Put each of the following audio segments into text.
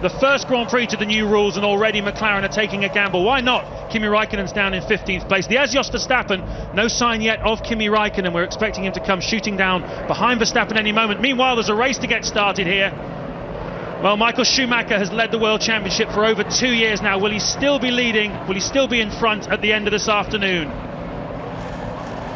The first Grand Prix to the new rules, and already McLaren are taking a gamble. Why not? Kimi Räikkönen's down in 15th place. There's Jos Verstappen. No sign yet of Kimi Räikkönen. We're expecting him to come shooting down behind Verstappen any moment. Meanwhile, there's a race to get started here. Well, Michael Schumacher has led the World Championship for over 2 years now. Will he still be leading? Will he still be in front at the end of this afternoon?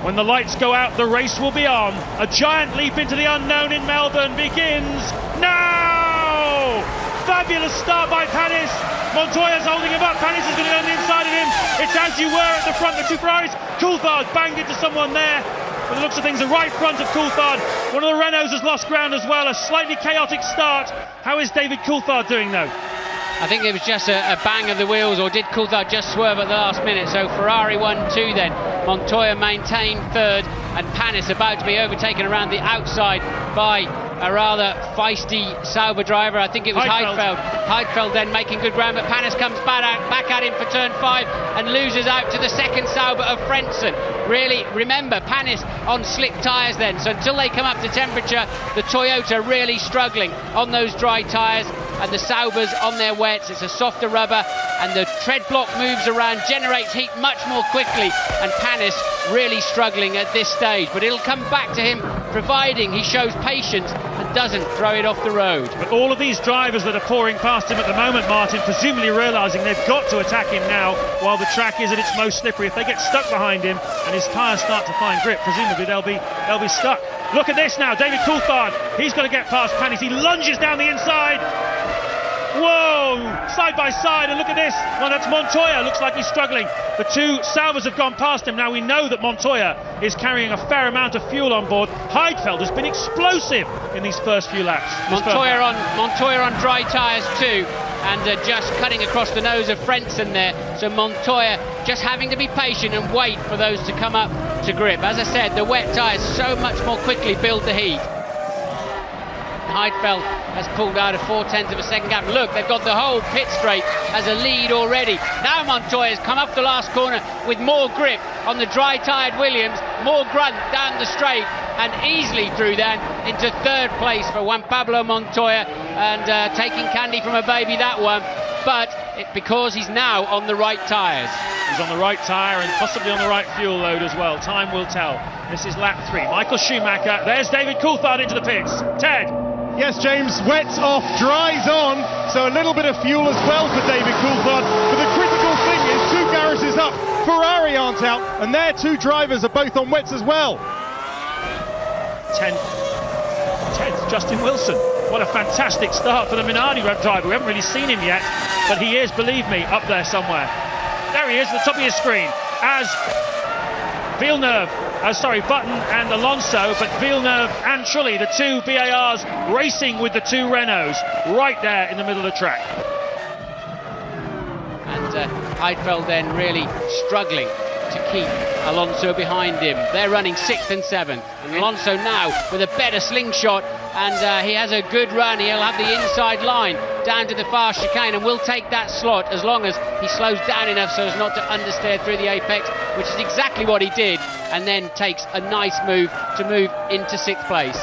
When the lights go out, the race will be on. A giant leap into the unknown in Melbourne begins now! Fabulous start by Panis. Montoya's holding him up. Panis is going to go on the inside of him. It's as you were at the front, the two Ferraris. Coulthard banged into someone there. By the looks of things, the right front of Coulthard. One of the Renaults has lost ground as well. A slightly chaotic start. How is David Coulthard doing though? I think it was just a bang of the wheels, or did Coulthard just swerve at the last minute? So Ferrari 1-2 then. Montoya maintained third, and Panis about to be overtaken around the outside by a rather feisty Sauber driver. I think it was Heidfeld. Heidfeld then making good ground, but Panis comes back at him for turn 5 and loses out to the second Sauber of Frentzen. Really, remember, Panis on slick tyres then, so until they come up to temperature, the Toyota really struggling on those dry tyres, and the Saubers on their wets. It's a softer rubber, and the tread block moves around, generates heat much more quickly, and Panis really struggling at this stage. But it'll come back to him, providing he shows patience and doesn't throw it off the road. But all of these drivers that are pouring past him at the moment, Martin, presumably realising they've got to attack him now while the track is at its most slippery. If they get stuck behind him and his tyres start to find grip, presumably they'll be stuck. Look at this now, David Coulthard. He's got to get past Panis. He lunges down the inside. Whoa, side by side, and look at this. Well, that's Montoya, looks like he's struggling. The two Saubers have gone past him. Now we know that Montoya is carrying a fair amount of fuel on board. Heidfeld has been explosive in these first few laps. Montoya on dry tyres too, and just cutting across the nose of Frentzen there. So Montoya just having to be patient and wait for those to come up to grip. As I said, the wet tyres so much more quickly build the heat. Heidfeld has pulled out a 4/10 of a second gap. Look, they've got the whole pit straight as a lead already. Now Montoya's come up the last corner with more grip on the dry-tyred Williams, more grunt down the straight, and easily through then into third place for Juan Pablo Montoya, and taking candy from a baby, that one. But because he's now on the right tyres. He's on the right tyre and possibly on the right fuel load as well. Time will tell. This is lap 3. Michael Schumacher. There's David Coulthard into the pits. Ted. Yes, James, wets off, dries on, so a little bit of fuel as well for David Coulthard. But the critical thing is 2 garages up, Ferrari aren't out, and their 2 drivers are both on wets as well. 10th, Justin Wilson. What a fantastic start for the Minardi driver. We haven't really seen him yet, but he is, believe me, up there somewhere. There he is at the top of your screen, as Button and Alonso, but Villeneuve and Trulli, the 2 VARs, racing with the 2 Renaults right there in the middle of the track. And Heidfeld then really struggling to keep Alonso behind him. They're running 6th and 7th, and Alonso now with a better slingshot, and he has a good run. He'll have the inside line down to the far chicane and will take that slot as long as he slows down enough so as not to understeer through the apex, which is exactly what he did, and then takes a nice move to move into 6th place.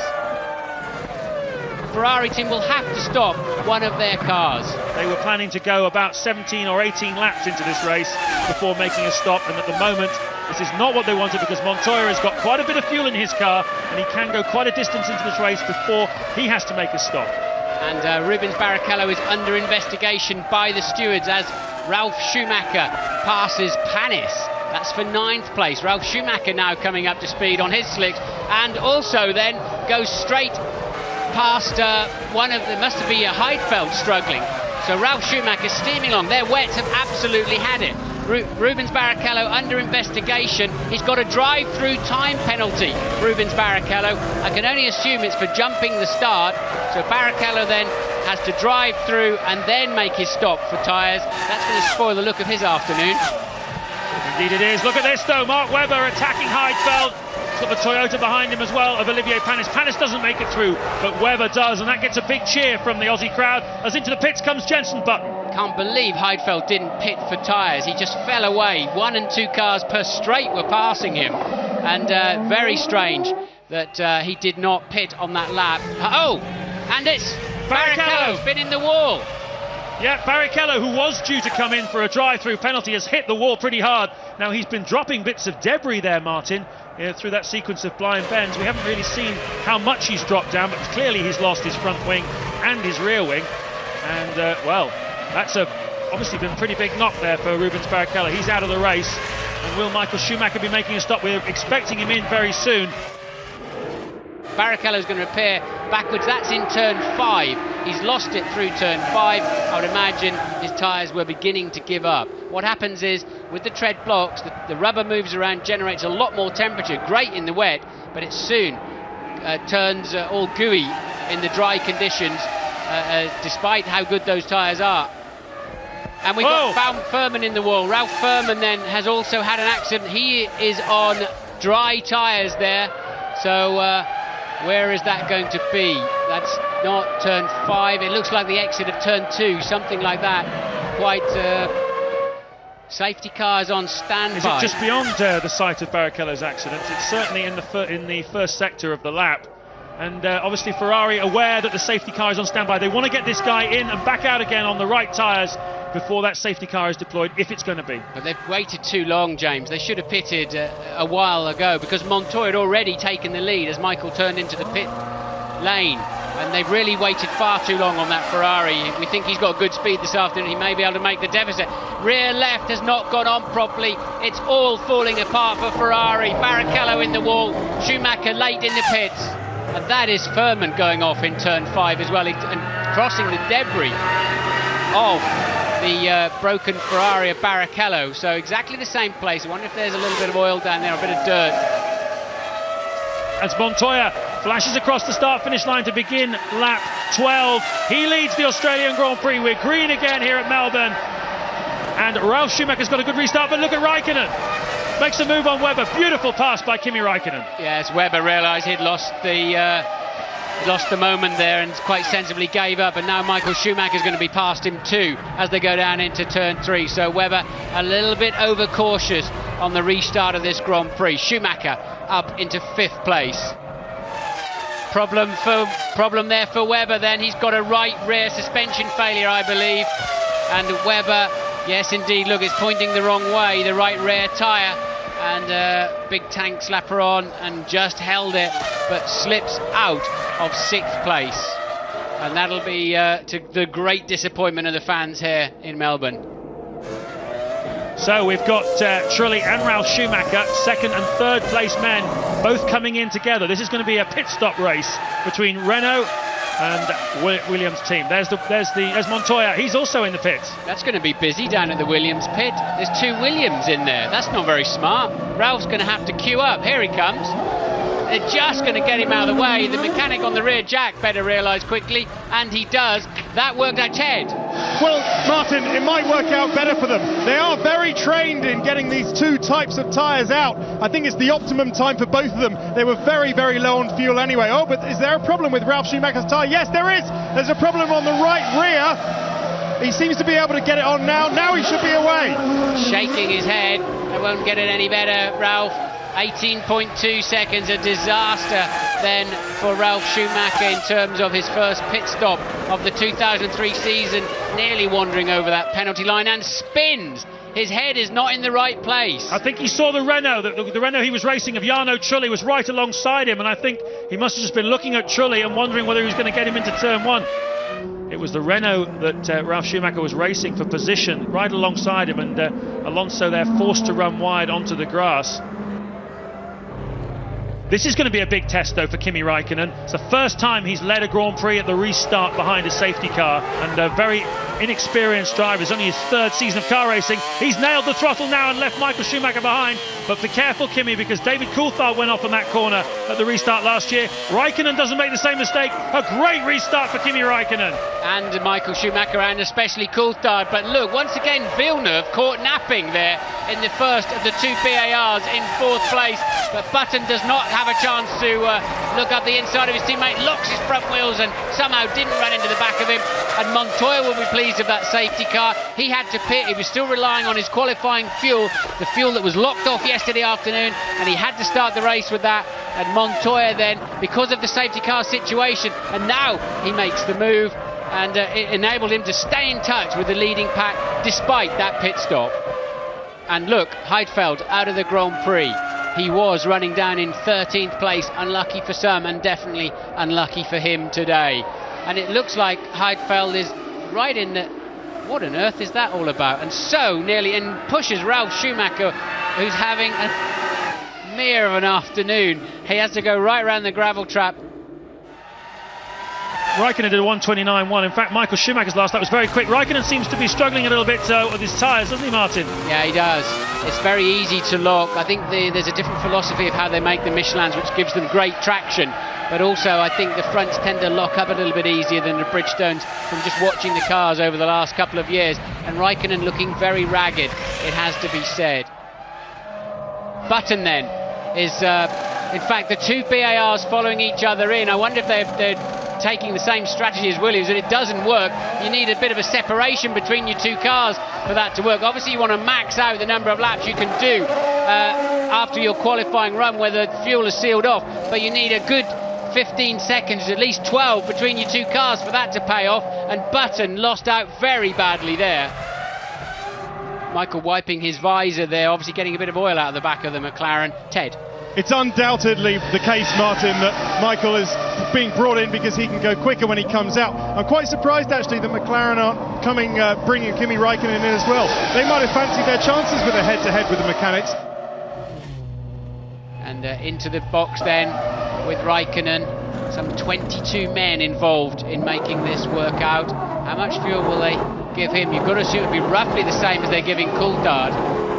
Ferrari team will have to stop one of their cars. They were planning to go about 17 or 18 laps into this race before making a stop, and at the moment this is not what they wanted, because Montoya has got quite a bit of fuel in his car and he can go quite a distance into this race before he has to make a stop. And Rubens Barrichello is under investigation by the stewards as Ralf Schumacher passes Panis. That's for 9th place. Ralf Schumacher now coming up to speed on his slicks, and also then goes straight past one of them. Must be a Heidfeld struggling. So Ralf Schumacher steaming along. Their wets have absolutely had it. Rubens Barrichello under investigation. He's got a drive-through time penalty, Rubens Barrichello. I can only assume it's for jumping the start. So Barrichello then has to drive through and then make his stop for tyres. That's going to spoil the look of his afternoon. Indeed it is. Look at this though. Mark Webber attacking Heidfeld. He's got the Toyota behind him as well of Olivier Panis. Panis doesn't make it through, but Webber does, and that gets a big cheer from the Aussie crowd as into the pits comes Jenson Button. Can't believe Heidfeld didn't pit for tyres. He just fell away. 1 and 2 cars per straight were passing him, and very strange that he did not pit on that lap. Oh, and it's Barrichello's been in the wall. Yeah, Barrichello, who was due to come in for a drive-through penalty, has hit the wall pretty hard. Now he's been dropping bits of debris there, Martin, through that sequence of blind bends. We haven't really seen how much he's dropped down, but clearly he's lost his front wing and his rear wing. And, well, that's obviously been a pretty big knock there for Rubens Barrichello. He's out of the race. And will Michael Schumacher be making a stop? We're expecting him in very soon. Barrichello's going to repair backwards. That's in turn 5. He's lost it through turn 5. I would imagine his tyres were beginning to give up. What happens is, with the tread blocks, the rubber moves around, generates a lot more temperature. Great in the wet, but it soon turns all gooey in the dry conditions, despite how good those tyres are. And we've got Furman in the wall. Ralph Furman then has also had an accident. He is on dry tyres there. So where is that going to be? That's not turn 5. It looks like the exit of turn 2, something like that. Quite safety cars on standby. Is it just beyond the site of Barrichello's accident? It's certainly in the first sector of the lap. And obviously Ferrari aware that the safety car is on standby. They want to get this guy in and back out again on the right tyres before that safety car is deployed, if it's going to be. But they've waited too long, James. They should have pitted a while ago, because Montoya had already taken the lead as Michael turned into the pit lane. And they've really waited far too long on that Ferrari. We think he's got good speed this afternoon. He may be able to make the deficit. Rear left has not gone on properly. It's all falling apart for Ferrari. Barrichello in the wall. Schumacher late in the pits. And that is Furman going off in turn 5 as well, and crossing the debris of the broken Ferrari of Barrichello. So exactly the same place. I wonder if there's a little bit of oil down there, a bit of dirt. As Montoya flashes across the start-finish line to begin lap 12. He leads the Australian Grand Prix. We're green again here at Melbourne. And Ralf Schumacher's got a good restart, but look at Räikkönen. Makes a move on Webber. Beautiful pass by Kimi Räikkönen. Yes, Webber realised he'd lost the moment there and quite sensibly gave up, and now Michael Schumacher's going to be past him too as they go down into turn 3. So Webber a little bit overcautious on the restart of this Grand Prix. Schumacher up into 5th place. Problem there for Webber then. He's got a right rear suspension failure, I believe, and Webber, yes indeed, look, it's pointing the wrong way, the right rear tyre, and big tank slapper on and just held it, but slips out of 6th place, and that'll be to the great disappointment of the fans here in Melbourne. So we've got Trulli and Ralf Schumacher, 2nd and 3rd place men, both coming in together. This is going to be a pit stop race between Renault and Williams' team. There's Montoya. He's also in the pits. That's going to be busy down at the Williams pit. There's 2 Williams in there. That's not very smart. Ralph's going to have to queue up. Here he comes. They're just going to get him out of the way. The mechanic on the rear, Jack, better realise quickly, and he does. That worked out. Ted. Well, Martin, it might work out better for them. They are very trained in getting these 2 types of tyres out. I think it's the optimum time for both of them. They were very, very low on fuel anyway. Oh, but is there a problem with Ralf Schumacher's tyre? Yes, there is. There's a problem on the right rear. He seems to be able to get it on now. Now he should be away. Shaking his head. They won't get it any better, Ralph. 18.2 seconds, a disaster then for Ralf Schumacher in terms of his first pit stop of the 2003 season, nearly wandering over that penalty line and spins. His head is not in the right place. I think he saw the Renault, the Renault he was racing of Jarno Trulli was right alongside him, and I think he must have just been looking at Trulli and wondering whether he was going to get him into turn 1. It was the Renault that Ralf Schumacher was racing for position right alongside him, and Alonso there forced to run wide onto the grass. This is going to be a big test, though, for Kimi Räikkönen. It's the first time he's led a Grand Prix at the restart behind a safety car, and a very inexperienced driver. It's only his 3rd season of car racing. He's nailed the throttle now and left Michael Schumacher behind. But be careful, Kimi, because David Coulthard went off on that corner at the restart last year. Räikkönen doesn't make the same mistake. A great restart for Kimi Räikkönen. And Michael Schumacher, and especially Coulthard. But look, once again, Villeneuve caught napping there in the first of the 2 PARs in 4th place. But Button does not have a chance to look up the inside of his teammate, locks his front wheels and somehow didn't run into the back of him. And Montoya will be pleased with that safety car. He had to pit. He was still relying on his qualifying fuel, the fuel that was locked off yesterday afternoon, and he had to start the race with that. And Montoya then, because of the safety car situation, and now he makes the move, and it enabled him to stay in touch with the leading pack despite that pit stop. And look, Heidfeld out of the Grand Prix. He was running down in 13th place, unlucky for some and definitely unlucky for him today. And it looks like Heidfeld is right in the... What on earth is that all about? And so nearly in pushes Ralf Schumacher, who's having a mere of an afternoon. He has to go right around the gravel trap. Räikkönen did a 1:29.1. In fact, Michael Schumacher's last lap was very quick. Räikkönen seems to be struggling a little bit with his tyres, doesn't he, Martin? Yeah, he does. It's very easy to lock. I think there's a different philosophy of how they make the Michelins, which gives them great traction. But also, I think the fronts tend to lock up a little bit easier than the Bridgestones from just watching the cars over the last couple of years. And Räikkönen looking very ragged, it has to be said. Button then is, in fact, the two BARs following each other in. I wonder if they're taking the same strategy as Williams, and it doesn't work. You need a bit of a separation between your two cars for that to work. Obviously you want to max out the number of laps you can do after your qualifying run where the fuel is sealed off, but you need a good 15 seconds, at least 12 between your two cars for that to pay off, and Button lost out very badly there. Michael wiping his visor there, obviously getting a bit of oil out of the back of the McLaren. Ted? It's undoubtedly the case, Martin, that Michael is being brought in because he can go quicker when he comes out. I'm quite surprised actually that McLaren aren't bringing Kimi Räikkönen in as well. They might have fancied their chances with a head-to-head with the mechanics. And into the box then with Räikkönen. Some 22 men involved in making this work out. How much fuel will they give him? You've got to assume it would be roughly the same as they're giving Coulthard.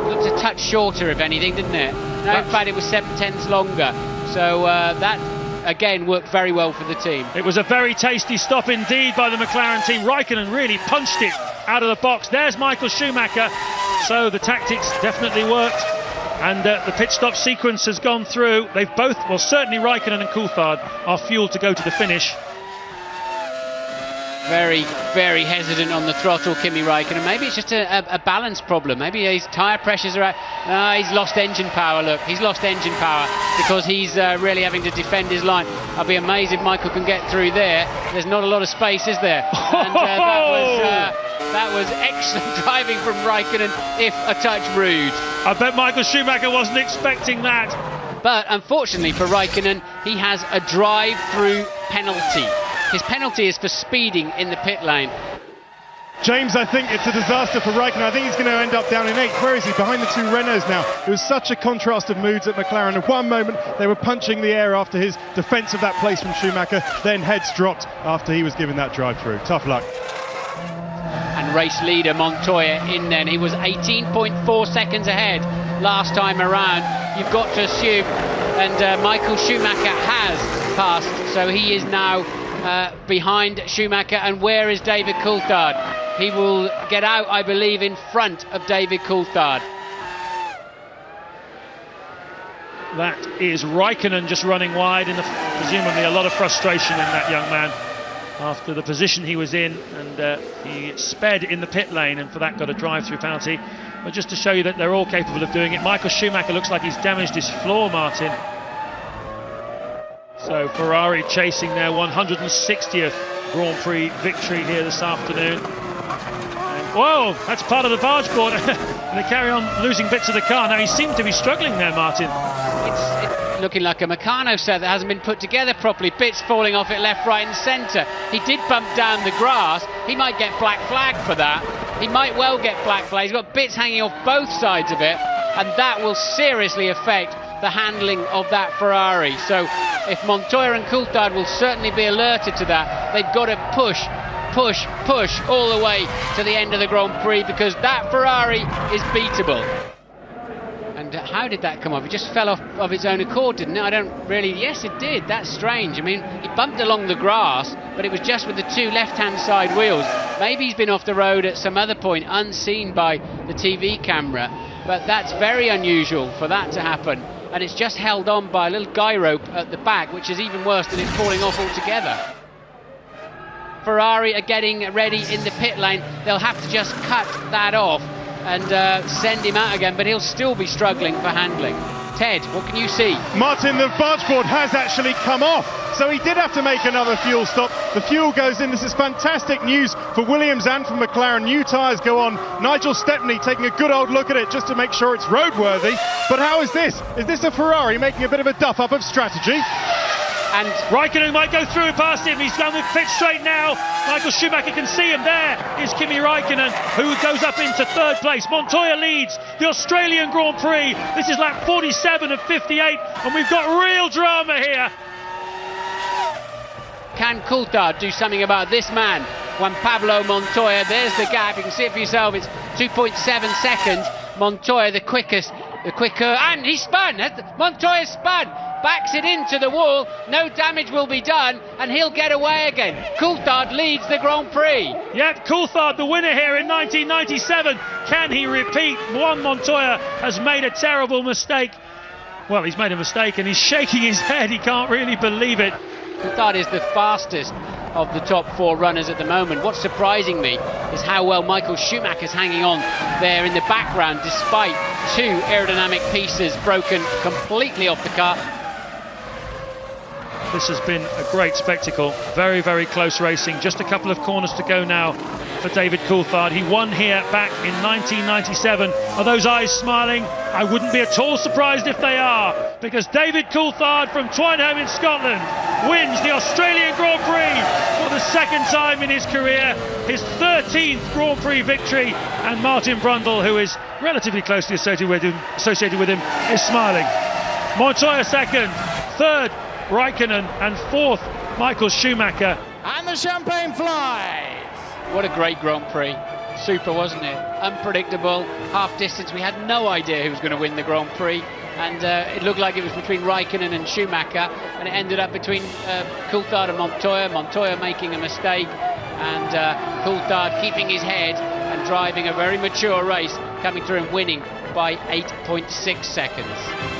Looked a touch shorter, if anything, didn't it? No, in fact, it was 7/10 longer. So that, again, worked very well for the team. It was a very tasty stop indeed by the McLaren team. Räikkönen really punched it out of the box. There's Michael Schumacher. So the tactics definitely worked. And the pit stop sequence has gone through. They've both, well, certainly Räikkönen and Coulthard are fueled to go to the finish. Very, very hesitant on the throttle, Kimi Räikkönen. Maybe it's just a balance problem. Maybe his tyre pressures are out. He's lost engine power, look. He's lost engine power because he's really having to defend his line. I'll be amazed if Michael can get through there. There's not a lot of space, is there? And that was excellent driving from Räikkönen, if a touch rude. I bet Michael Schumacher wasn't expecting that. But unfortunately for Räikkönen, he has a drive-through penalty. His penalty is for speeding in the pit lane. James, I think it's a disaster for Räikkönen. I think he's going to end up down in 8th. Where is he? Behind the two Renaults now. It was such a contrast of moods at McLaren. At one moment, they were punching the air after his defence of that place from Schumacher. Then heads dropped after he was given that drive-through. Tough luck. And race leader Montoya in then. He was 18.4 seconds ahead last time around. You've got to assume, and Michael Schumacher has passed, so he is now behind Schumacher. And where is David Coulthard? He will get out, I believe, in front of David Coulthard. That is Räikkönen just running wide, and presumably a lot of frustration in that young man after the position he was in, and he sped in the pit lane and for that got a drive-through penalty. But just to show you that they're all capable of doing it, Michael Schumacher looks like he's damaged his floor, Martin. So Ferrari chasing their 160th Grand Prix victory here this afternoon. And, whoa, that's part of the barge board. And they carry on losing bits of the car. Now he seemed to be struggling there, Martin. It's looking like a Meccano set that hasn't been put together properly. Bits falling off it left, right and centre. He did bump down the grass. He might get black flag for that. He might well get black flag. He's got bits hanging off both sides of it, and that will seriously affect the handling of that Ferrari. So if Montoya and Coulthard will certainly be alerted to that, they've got to push all the way to the end of the Grand Prix, because that Ferrari is beatable. And how did that come off? It just fell off of its own accord, didn't it? I don't really... Yes, it did. That's strange. I mean, he bumped along the grass, but it was just with the two left-hand side wheels. Maybe he's been off the road at some other point, unseen by the TV camera. But that's very unusual for that to happen. And it's just held on by a little guy rope at the back, which is even worse than it falling off altogether. Ferrari are getting ready in the pit lane. They'll have to just cut that off and send him out again, but he'll still be struggling for handling. Ted, what can you see? Martin, the barge board has actually come off. so he did have to make another fuel stop. The fuel goes in. This is fantastic news for Williams and for McLaren. New tyres go on. Nigel Stepney taking a good old look at it just to make sure it's roadworthy. But how is this? Is this a Ferrari making a bit of a duff up of strategy? And Räikkönen might go through past him. He's going to pit straight now. Michael Schumacher can see him. There is Kimi Räikkönen, who goes up into third place. Montoya leads the Australian Grand Prix. This is lap 47 of 58, and we've got real drama here. Can Coulthard do something about this man? Juan Pablo Montoya, there's the gap. You can see it for yourself. It's 2.7 seconds. Montoya the quicker, and he spun. Montoya spun. Backs it into the wall, no damage will be done, and he'll get away again. Coulthard leads the Grand Prix. Yep, Coulthard the winner here in 1997. Can he repeat? Juan Montoya has made a terrible mistake. Well, he's made a mistake and he's shaking his head. He can't really believe it. Coulthard is the fastest of the top four runners at the moment. What's surprising me is how well Michael Schumacher's hanging on there in the background, despite two aerodynamic pieces broken completely off the car. This has been a great spectacle. Very, very close racing. Just a couple of corners to go now for David Coulthard. He won here back in 1997. Are those eyes smiling? I wouldn't be at all surprised if they are, because David Coulthard from Twyneham in Scotland wins the Australian Grand Prix for the second time in his career. His 13th Grand Prix victory, and Martin Brundle, who is relatively closely associated with him, is smiling. Montoya second, third Räikkönen, and fourth Michael Schumacher. And the champagne flies! What a great Grand Prix. Super, wasn't it? Unpredictable, half distance. We had no idea who was going to win the Grand Prix, and it looked like it was between Räikkönen and Schumacher, and it ended up between Coulthard and Montoya making a mistake, and Coulthard keeping his head and driving a very mature race, coming through and winning by 8.6 seconds.